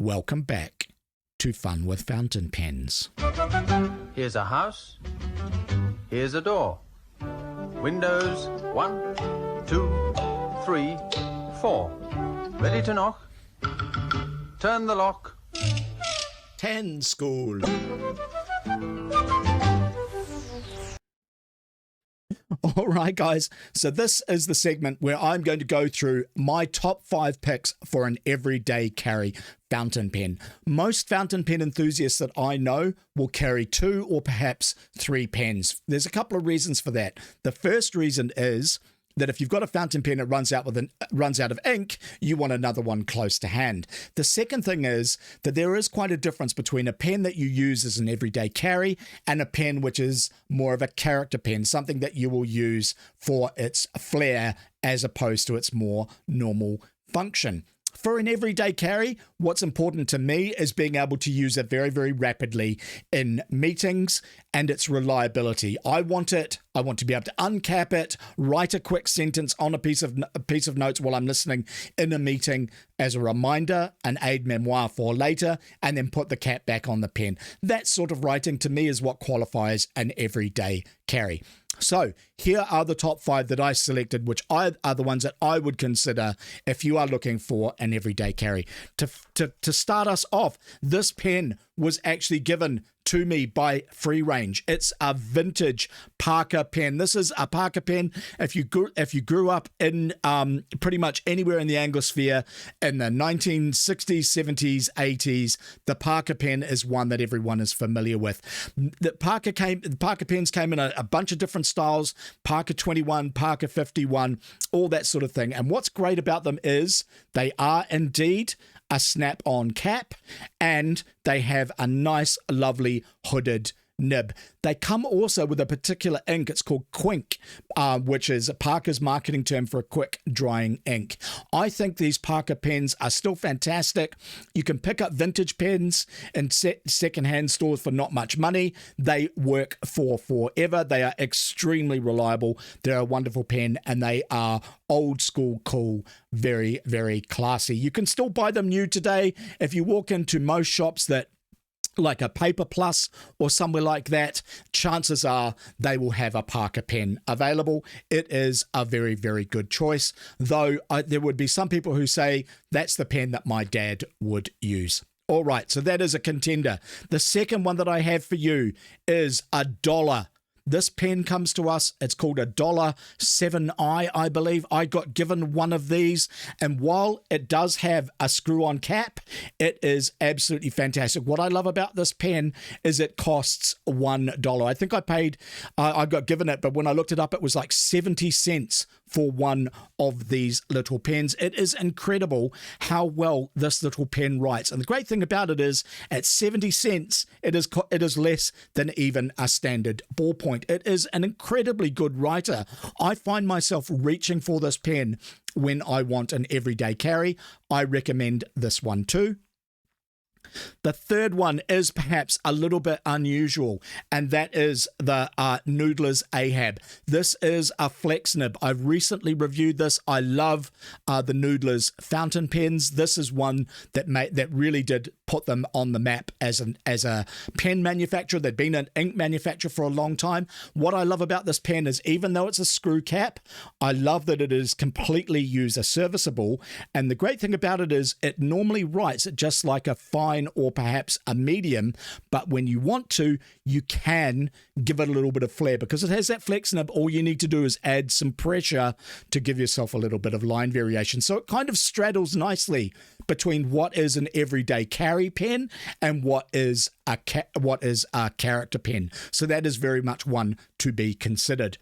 welcome back to Fun with Fountain Pens. Here's a house. Here's a door. Windows 1, 2, 3, 4. Ready to knock? Turn the lock. 10 school. All right, guys. So this is the segment where I'm going to go through my top 5 picks for an everyday carry fountain pen. Most fountain pen enthusiasts that I know will carry 2 or perhaps 3 pens. There's a couple of reasons for that. The first reason is that if you've got a fountain pen that runs out of ink, you want another one close to hand. The second thing is that there is quite a difference between a pen that you use as an everyday carry and a pen which is more of a character pen, something that you will use for its flair as opposed to its more normal function. For an everyday carry, what's important to me is being able to use it very, very rapidly in meetings and its reliability. I want to be able to uncap it, write a quick sentence on a piece of notes while I'm listening in a meeting as a reminder, an aide memoire for later, and then put the cap back on the pen. That sort of writing to me is what qualifies an everyday carry. So here are the top 5 that I selected, which are the ones that I would consider if you are looking for an everyday carry. To start us off, this pen was actually given to me by Free Range. It's a vintage Parker pen. This is a Parker pen. If you grew up in pretty much anywhere in the Anglosphere in the 1960s, 70s, 80s, the Parker pen is one that everyone is familiar with. The Parker pens came in a bunch of different styles, Parker 21, Parker 51, all that sort of thing. And what's great about them is they are indeed a snap-on cap, and they have a nice, lovely hooded nib. They come also with a particular ink. It's called Quink, which is Parker's marketing term for a quick drying ink. I think these Parker pens are still fantastic. You can pick up vintage pens in secondhand stores for not much money. They work for forever. They are extremely reliable. They're a wonderful pen, and they are old school cool, very, very classy. You can still buy them new today. If you walk into most shops that like a Paper Plus or somewhere like that, chances are they will have a Parker pen available. It is a very, very good choice, though there would be some people who say that's the pen that my dad would use. All right, so that is a contender. The second one that I have for you is $1. This pen comes to us. It's called a $7i, I believe. I got given one of these, and while it does have a screw-on cap, it is absolutely fantastic. What I love about this pen is it costs $1. I think I got given it, but when I looked it up, it was like 70 cents for one of these little pens. It is incredible how well this little pen writes. And the great thing about it is at 70 cents, it is less than even a standard ballpoint. It is an incredibly good writer. I find myself reaching for this pen when I want an everyday carry. I recommend this one too. The third one is perhaps a little bit unusual, and that is the Noodler's Ahab. This is a flex nib. I've recently reviewed this. I love the Noodler's fountain pens. This is one that really did put them on the map as a pen manufacturer. They've been an ink manufacturer for a long time. What I love about this pen is even though it's a screw cap, I love that it is completely user serviceable, and the great thing about it is it normally writes just like a fine or perhaps a medium, but when you want to, you can give it a little bit of flair. Because it has that flex nib, all you need to do is add some pressure to give yourself a little bit of line variation. So it kind of straddles nicely between what is an everyday carry pen and what is a character pen. So that is very much one to be considered.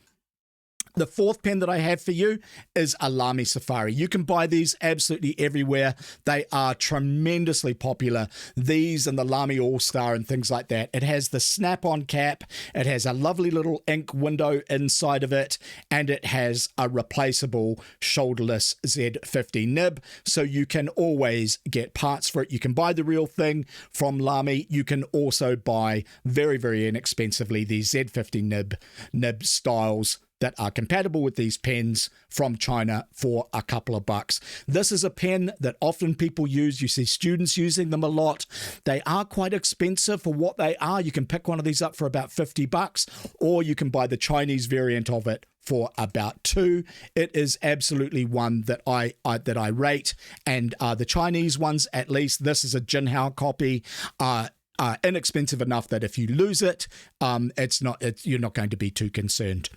The fourth pen that I have for you is a Lamy Safari. You can buy these absolutely everywhere. They are tremendously popular. These and the Lamy All-Star and things like that. It has the snap-on cap. It has a lovely little ink window inside of it. And it has a replaceable shoulderless Z50 nib. So you can always get parts for it. You can buy the real thing from Lamy. You can also buy very, very inexpensively the Z50 nib styles that are compatible with these pens from China for a couple of bucks. This is a pen that often people use. You see students using them a lot. They are quite expensive for what they are. You can pick one of these up for about 50 bucks, or you can buy the Chinese variant of it for about $2. It is absolutely one that I rate, and the Chinese ones, at least, this is a Jinhao copy, inexpensive enough that if you lose it, you're not going to be too concerned.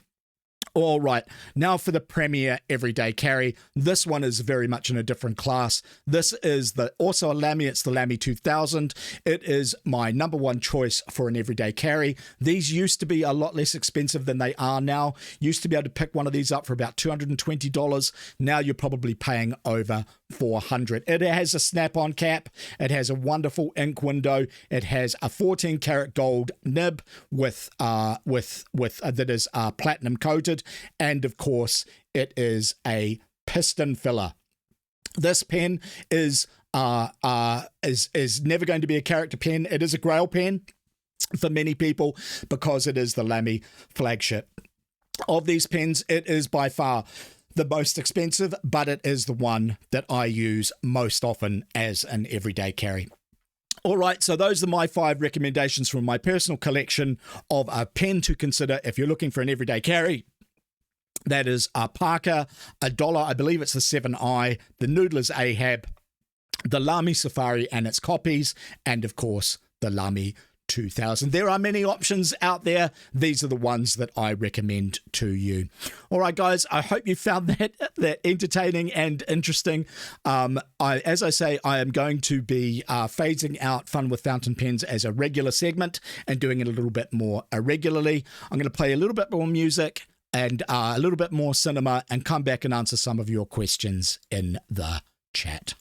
All right, now for the premier everyday carry. This one is very much in a different class. This is also a Lamy. It's the Lamy 2000. It is my number one choice for an everyday carry. These used to be a lot less expensive than they are now. Used to be able to pick one of these up for about $220. Now you're probably paying over $400. It has a snap-on cap. It has a wonderful ink window. It has a 14 karat gold nib with that is platinum coated. And of course, it is a piston filler. This pen is never going to be a character pen. It is a grail pen for many people because it is the Lamy flagship. Of these pens, it is by far the most expensive, but it is the one that I use most often as an everyday carry. All right, so those are my 5 recommendations from my personal collection of a pen to consider if you're looking for an everyday carry. That is a Parker, $1, I believe it's the 7i, the Noodler's Ahab, the Lamy Safari and its copies, and of course, the Lamy 2000. There are many options out there. These are the ones that I recommend to you. All right, guys, I hope you found that entertaining and interesting. As I say, I am going to be phasing out Fun with Fountain Pens as a regular segment and doing it a little bit more irregularly. I'm going to play a little bit more music and a little bit more cinema and come back and answer some of your questions in the chat.